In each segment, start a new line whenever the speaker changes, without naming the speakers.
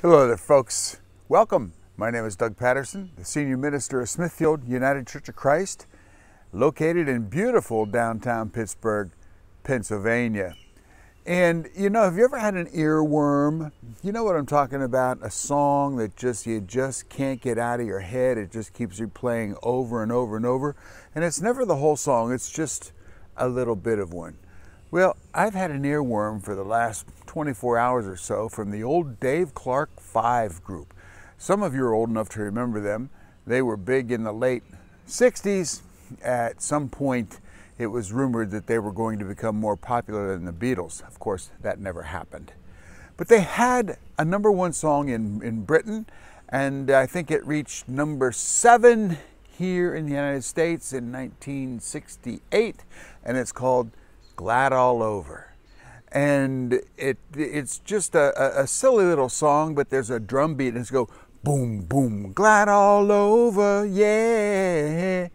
Hello there, folks. Welcome. My name is Doug Patterson, the Senior Minister of Smithfield United Church of Christ, located in beautiful downtown Pittsburgh, Pennsylvania. And you know, have you ever had an earworm? You know what I'm talking about? A song that you just can't get out of your head. It just keeps replaying over and over and over. And it's never the whole song, it's just a little bit of one. Well, I've had an earworm for the last 24 hours or so from the old Dave Clark 5 group. Some of you are old enough to remember them. They were big in the late 60s. At some point, it was rumored that they were going to become more popular than the Beatles. Of course, that never happened. But they had a #1 song in Britain, and I think it reached #7 here in the United States in 1968, and it's called Glad All Over. And it's just a silly little song, but there's a drum beat and it's go boom, boom, glad all over, yeah,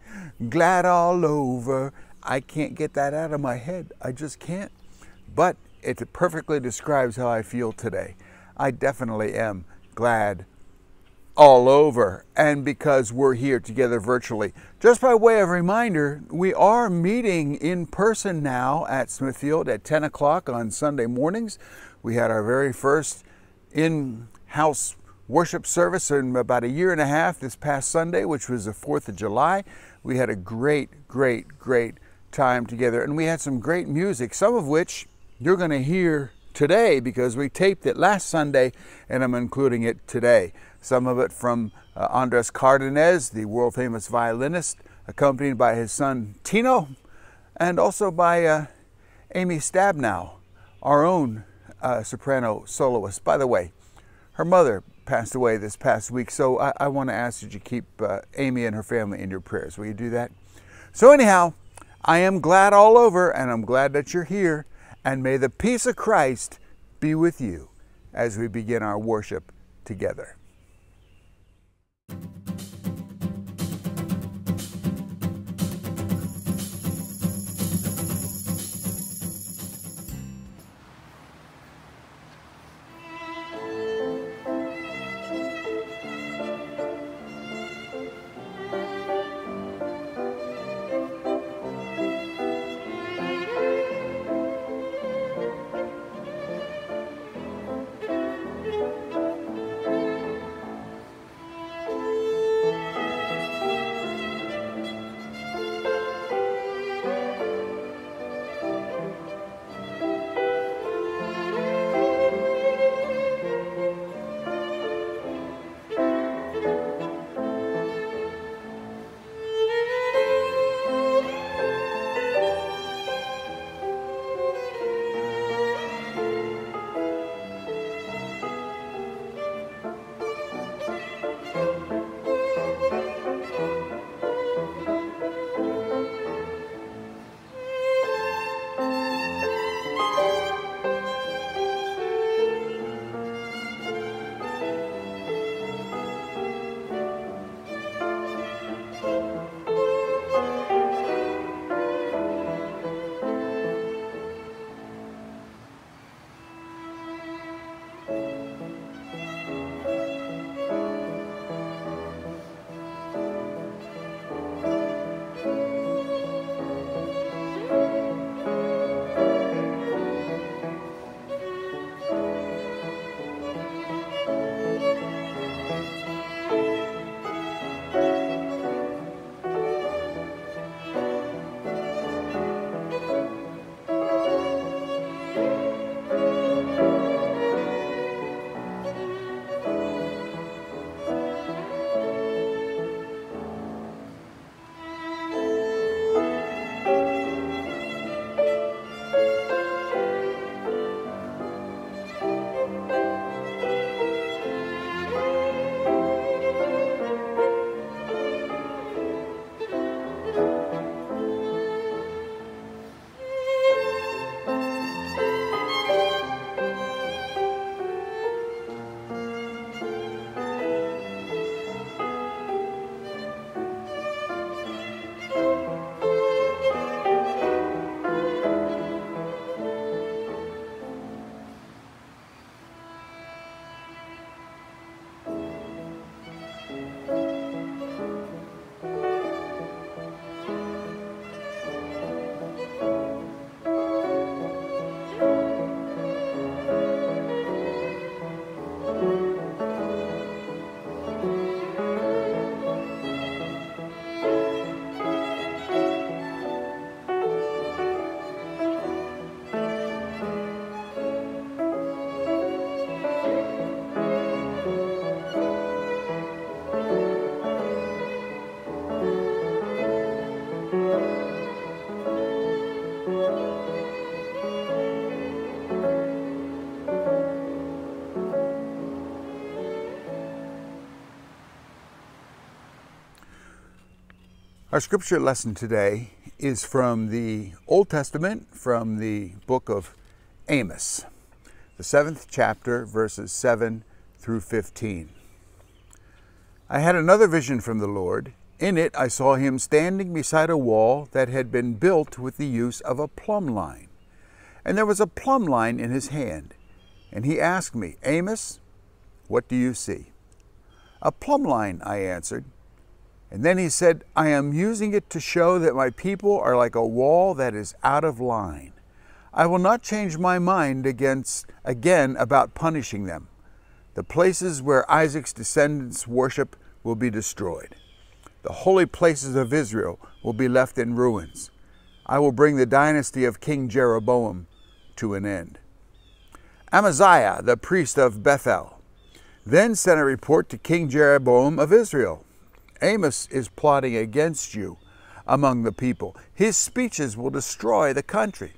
glad all over. I can't get that out of my head. I just can't. But it perfectly describes how I feel today. I definitely am glad all over, and because we're here together virtually. Just by way of reminder, we are meeting in person now at Smithfield at 10 o'clock on Sunday mornings. We had our very first in-house worship service in about a year and a half this past Sunday, which was the 4th of July. We had a great time together, and we had some great music, some of which you're going to hear today because we taped it last Sunday and I'm including it today. Some of it from Andres Cardenas, the world famous violinist, accompanied by his son Tino, and also by Amy Stabnow, our own soprano soloist. By the way, her mother passed away this past week, so I want to ask that you keep Amy and her family in your prayers. Will you do that? So anyhow, I am glad all over, and I'm glad that you're here, and may the peace of Christ be with you as we begin our worship together. Our scripture lesson today is from the Old Testament, from the book of Amos, the 7th chapter, verses 7 through 15. I had another vision from the Lord. In it I saw him standing beside a wall that had been built with the use of a plumb line. And there was a plumb line in his hand. And he asked me, Amos, what do you see? A plumb line, I answered. And then he said, I am using it to show that my people are like a wall that is out of line. I will not change my mind again about punishing them. The places where Isaac's descendants worship will be destroyed. The holy places of Israel will be left in ruins. I will bring the dynasty of King Jeroboam to an end. Amaziah, the priest of Bethel, then sent a report to King Jeroboam of Israel. Amos is plotting against you among the people. His speeches will destroy the country.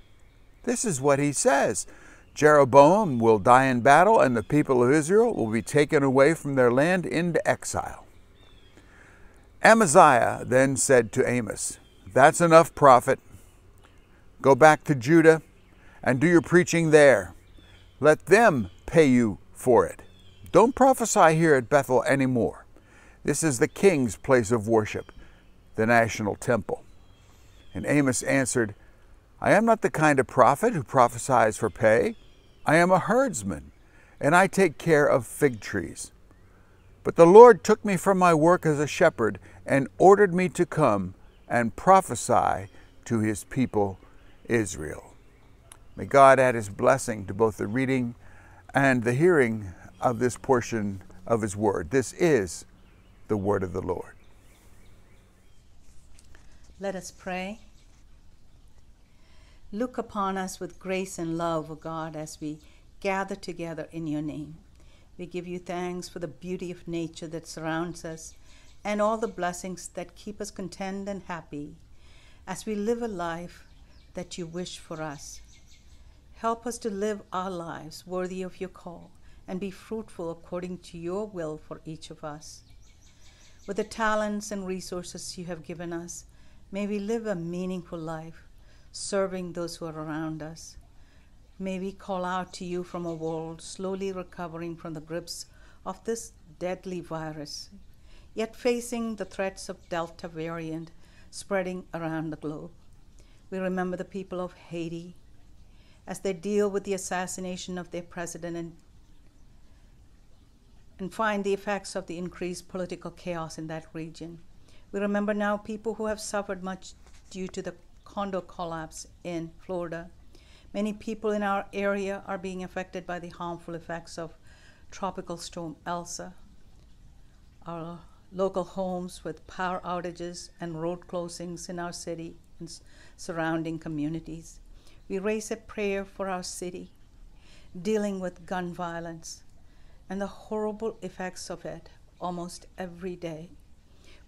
This is what he says. Jeroboam will die in battle, and the people of Israel will be taken away from their land into exile. Amaziah then said to Amos, That's enough, prophet. Go back to Judah and do your preaching there. Let them pay you for it. Don't prophesy here at Bethel anymore. This is the king's place of worship, the national temple. And Amos answered, I am not the kind of prophet who prophesies for pay. I am a herdsman, and I take care of fig trees. But the Lord took me from my work as a shepherd and ordered me to come and prophesy to his people Israel. May God add his blessing to both the reading and the hearing of this portion of his word. This is the word of the Lord.
Let us pray. Look upon us with grace and love, O God, as we gather together in your name. We give you thanks for the beauty of nature that surrounds us and all the blessings that keep us content and happy as we live a life that you wish for us. Help us to live our lives worthy of your call and be fruitful according to your will for each of us. With the talents and resources you have given us, may we live a meaningful life, serving those who are around us. May we call out to you from a world slowly recovering from the grips of this deadly virus, yet facing the threats of Delta variant spreading around the globe. We remember the people of Haiti as they deal with the assassination of their president and find the effects of the increased political chaos in that region. We remember now people who have suffered much due to the condo collapse in Florida. Many people in our area are being affected by the harmful effects of Tropical Storm Elsa. Our local homes with power outages and road closings in our city and surrounding communities. We raise a prayer for our city, dealing with gun violence and the horrible effects of it almost every day.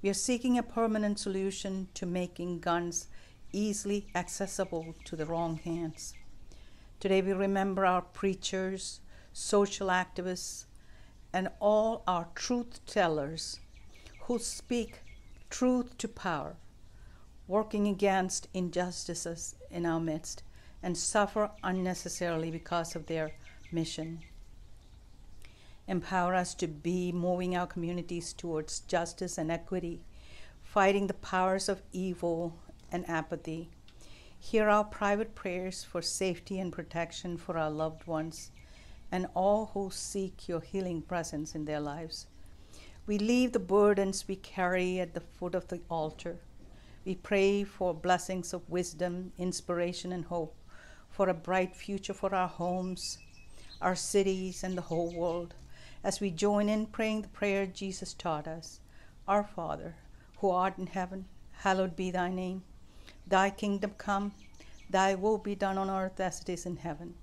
We are seeking a permanent solution to making guns easily accessible to the wrong hands. Today we remember our preachers, social activists, and all our truth tellers who speak truth to power, working against injustices in our midst and suffer unnecessarily because of their mission. Empower us to be moving our communities towards justice and equity, fighting the powers of evil and apathy. Hear our private prayers for safety and protection for our loved ones and all who seek your healing presence in their lives. We leave the burdens we carry at the foot of the altar. We pray for blessings of wisdom, inspiration, and hope, for a bright future for our homes, our cities, and the whole world, as we join in praying the prayer Jesus taught us. Our Father, who art in heaven, hallowed be thy name. Thy kingdom come, thy will be done on earth as it is in heaven.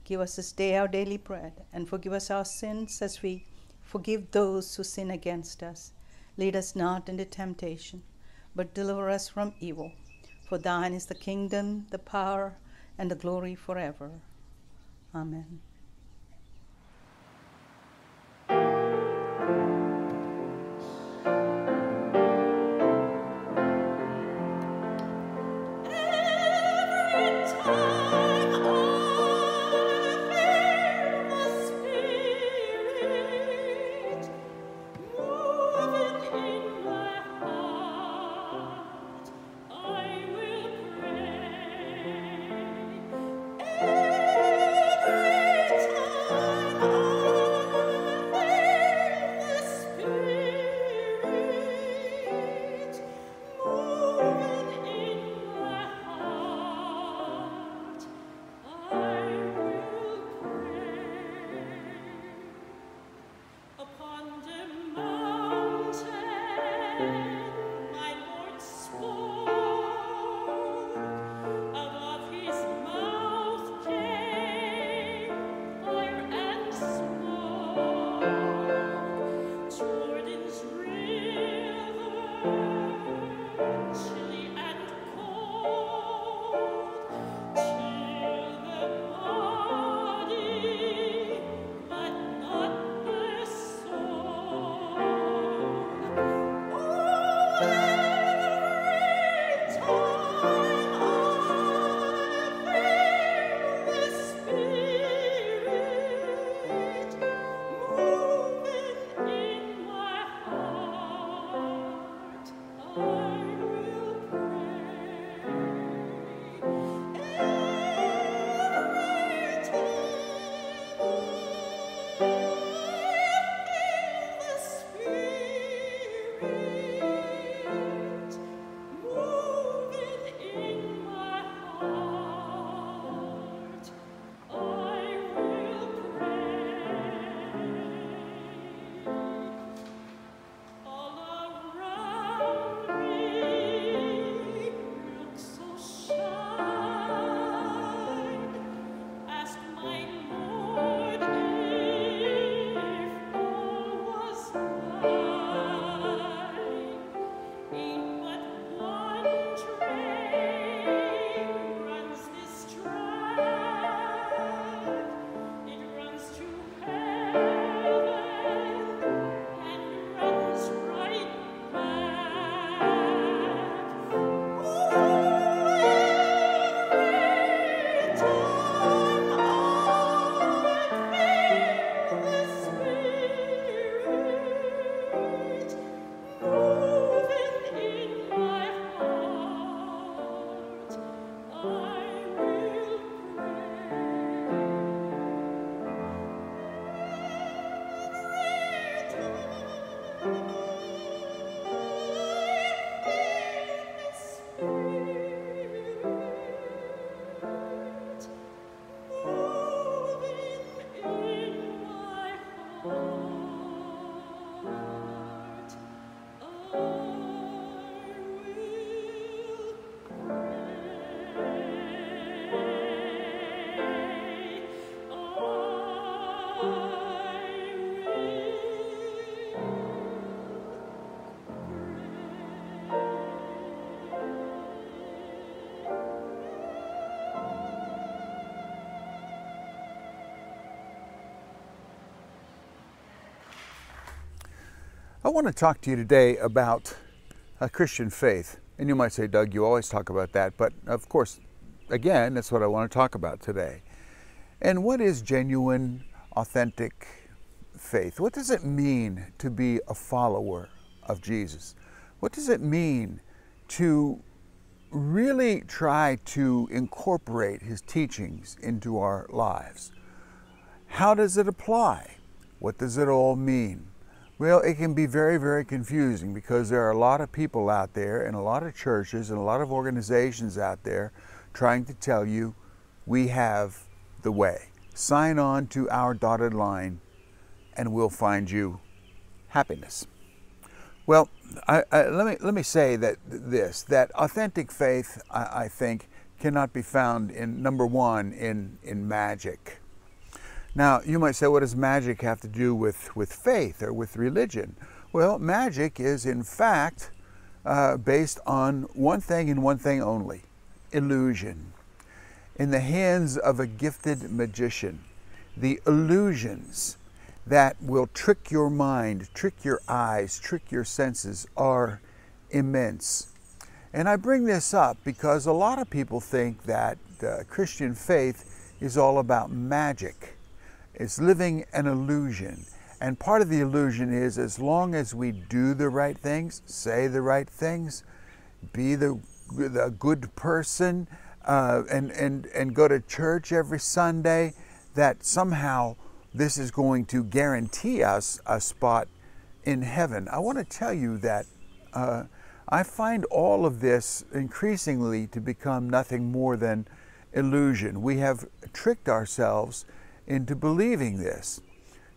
Give us this day our daily bread, and forgive us our sins as we forgive those who sin against us. Lead us not into temptation, but deliver us from evil. For thine is the kingdom, the power, and the glory forever. Amen.
I want to talk to you today about a Christian faith. And you might say, Doug, you always talk about that. But of course, again, that's what I want to talk about today. And what is genuine, authentic faith? What does it mean to be a follower of Jesus? What does it mean to really try to incorporate his teachings into our lives? How does it apply? What does it all mean? Well, it can be very, very confusing because there are a lot of people out there and a lot of churches and a lot of organizations out there trying to tell you we have the way. Sign on to our dotted line and we'll find you happiness. Well, let me say that authentic faith, I think, cannot be found in, number one, in magic. Now, you might say, what does magic have to do with faith or with religion? Well, magic is, in fact, based on one thing and one thing only: illusion. In the hands of a gifted magician, the illusions that will trick your mind, trick your eyes, trick your senses are immense. And I bring this up because a lot of people think that Christian faith is all about magic. It's living an illusion. And part of the illusion is, as long as we do the right things, say the right things, be the good person, and go to church every Sunday, that somehow this is going to guarantee us a spot in heaven. I want to tell you that I find all of this increasingly to become nothing more than illusion. We have tricked ourselves into believing this,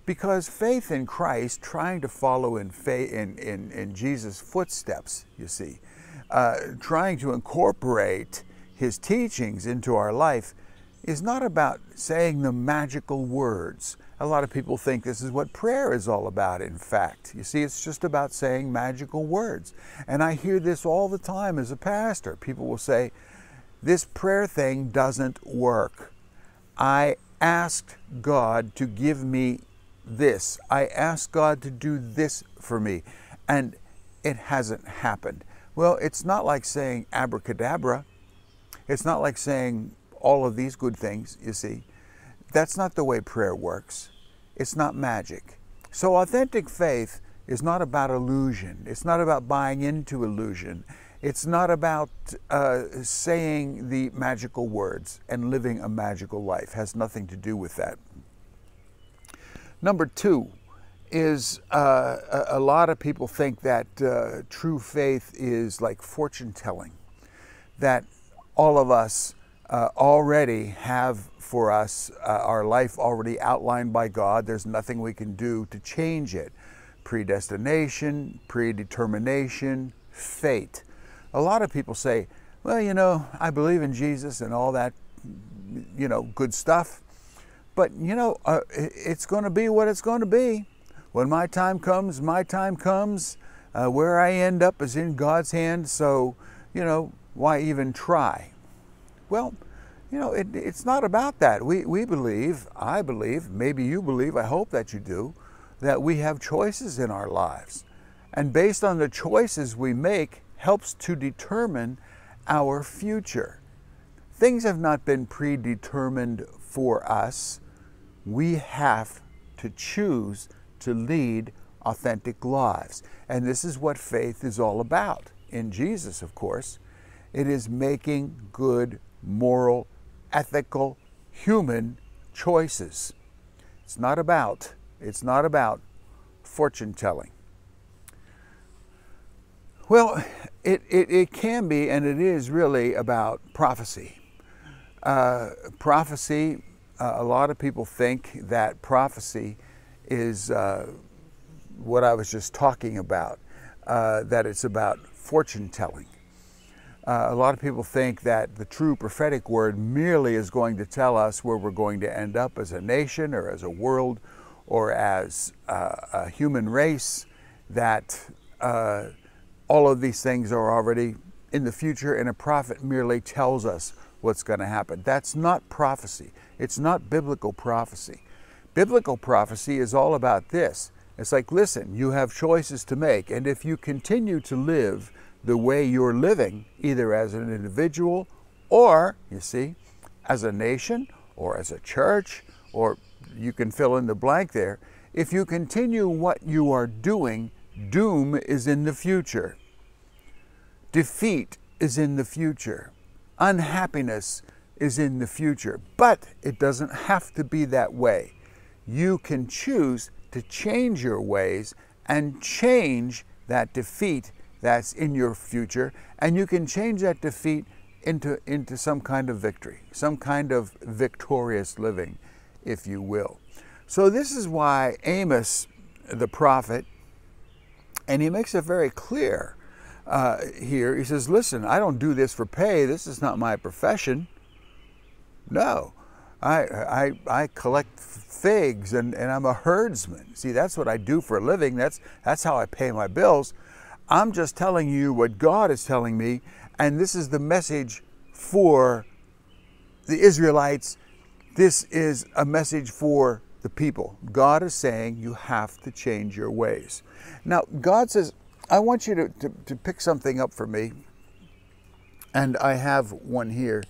because faith in Christ, trying to follow in Jesus' footsteps, you see, trying to incorporate his teachings into our life, is not about saying the magical words. A lot of people think this is what prayer is all about, in fact. You see, it's just about saying magical words. And I hear this all the time as a pastor. People will say, this prayer thing doesn't work. I asked God to give me this. I asked God to do this for me, and it hasn't happened. Well, it's not like saying abracadabra. It's not like saying all of these good things, you see. That's not the way prayer works. It's not magic. So authentic faith is not about illusion. It's not about buying into illusion. It's not about saying the magical words and living a magical life. It has nothing to do with that. Number two is a lot of people think that true faith is like fortune telling, that all of us already have for us our life already outlined by God. There's nothing we can do to change it. Predestination, predetermination, fate. A lot of people say, well, you know, I believe in Jesus and all that, you know, good stuff. But, you know, it's going to be what it's going to be. When my time comes, my time comes. Where I end up is in God's hands. So, you know, why even try? Well, you know, it's not about that. We believe, I believe, maybe you believe, I hope that you do, that we have choices in our lives. And based on the choices we make, helps to determine our future. Things have not been predetermined for us. We have to choose to lead authentic lives. And this is what faith is all about. In Jesus, of course, it is making good, moral, ethical, human choices. It's not about fortune telling. Well, it can be, and it is really about prophecy. Prophecy, a lot of people think that prophecy is what I was just talking about, that it's about fortune telling. A lot of people think that the true prophetic word merely is going to tell us where we're going to end up as a nation or as a world or as a human race, that all of these things are already in the future, and a prophet merely tells us what's going to happen. That's not prophecy. It's not biblical prophecy. Biblical prophecy is all about this. It's like, listen, you have choices to make. And if you continue to live the way you're living, either as an individual or, you see, as a nation or as a church, or you can fill in the blank there, if you continue what you are doing, doom is in the future. Defeat is in the future. Unhappiness is in the future. But it doesn't have to be that way. You can choose to change your ways and change that defeat that's in your future, and you can change that defeat into some kind of victory, some kind of victorious living, if you will. So this is why Amos, the prophet, and he makes it very clear here. He says, listen, I don't do this for pay. This is not my profession. No, I collect figs and I'm a herdsman. See, that's what I do for a living. That's how I pay my bills. I'm just telling you what God is telling me, and this is the message for the Israelites. This is a message for the people. God is saying you have to change your ways. Now, God says, I want you to pick something up for me, and I have one here.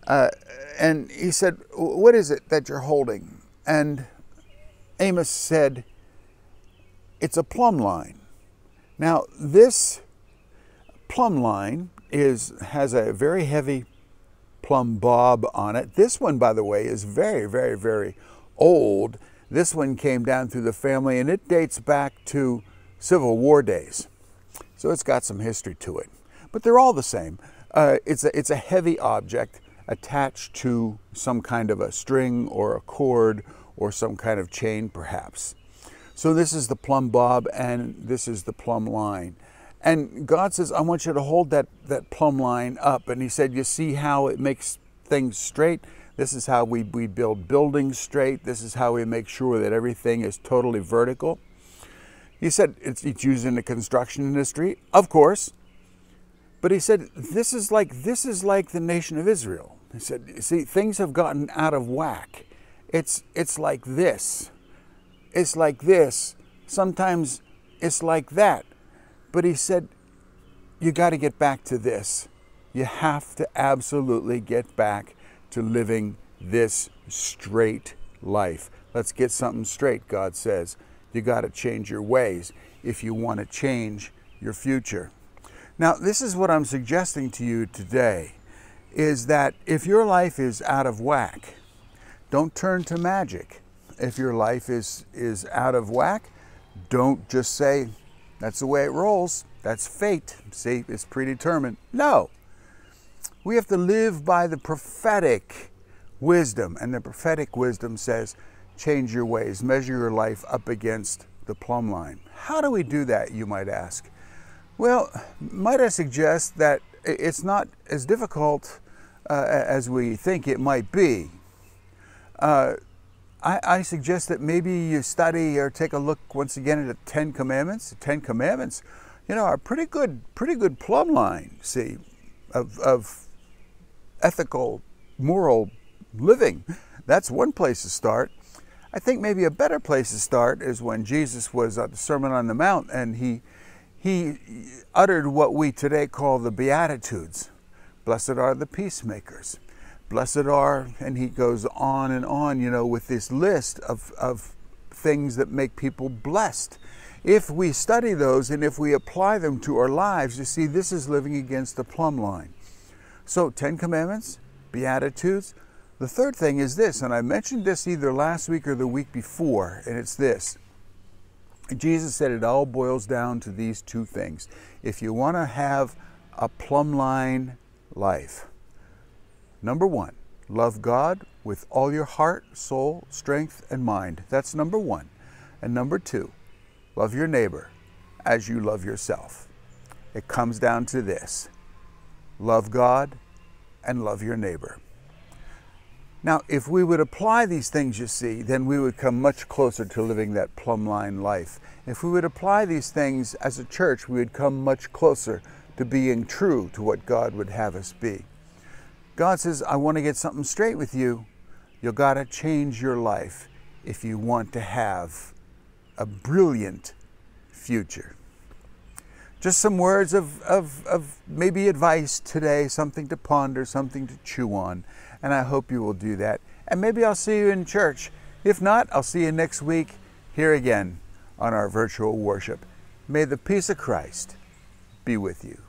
And he said, what is it that you're holding? And Amos said, it's a plumb line. Now, this plumb line has a very heavy plumb bob on it. This one, by the way, is very, very, very old. This one came down through the family, and it dates back to Civil War days. So it's got some history to it. But they're all the same. It's a heavy object attached to some kind of a string or a cord or some kind of chain, perhaps. So this is the plumb bob, and this is the plumb line. And God says, I want you to hold that plumb line up. And he said, you see how it makes things straight? This is how we build buildings straight. This is how we make sure that everything is totally vertical. He said, it's used in the construction industry, of course. But he said, this is like the nation of Israel. He said, see, things have gotten out of whack. It's like this. It's like this. Sometimes it's like that. But he said, you got to get back to this. You have to absolutely get back to living this straight life. Let's get something straight, God says. You got to change your ways if you want to change your future. Now, this is what I'm suggesting to you today, is that if your life is out of whack, don't turn to magic. If your life is out of whack, don't just say, that's the way it rolls. That's fate. See, it's predetermined. No. We have to live by the prophetic wisdom. And the prophetic wisdom says, change your ways. Measure your life up against the plumb line. How do we do that, you might ask? Well, might I suggest that it's not as difficult as we think it might be. I suggest that maybe you study or take a look once again at the 10 Commandments. The 10 Commandments, are a pretty good plumb line, see, of ethical, moral living. That's one place to start. I think maybe a better place to start is when Jesus was at the Sermon on the Mount, and he uttered what we today call the Beatitudes. Blessed are the peacemakers. Blessed are, and he goes on and on, with this list of things that make people blessed. If we study those and if we apply them to our lives, you see, this is living against the plumb line. So 10 Commandments, Beatitudes. The third thing is this, and I mentioned this either last week or the week before, and it's this. Jesus said it all boils down to these two things. If you want to have a plumb line life, number one, love God with all your heart, soul, strength, and mind. That's number one. And number two, love your neighbor as you love yourself. It comes down to this. Love God and love your neighbor. Now, if we would apply these things, you see, then we would come much closer to living that plumb line life. If we would apply these things as a church, we would come much closer to being true to what God would have us be. God says, I want to get something straight with you. You've got to change your life if you want to have a brilliant future. Just some words of maybe advice today, something to ponder, something to chew on, and I hope you will do that. And maybe I'll see you in church. If not, I'll see you next week here again on our virtual worship. May the peace of Christ be with you.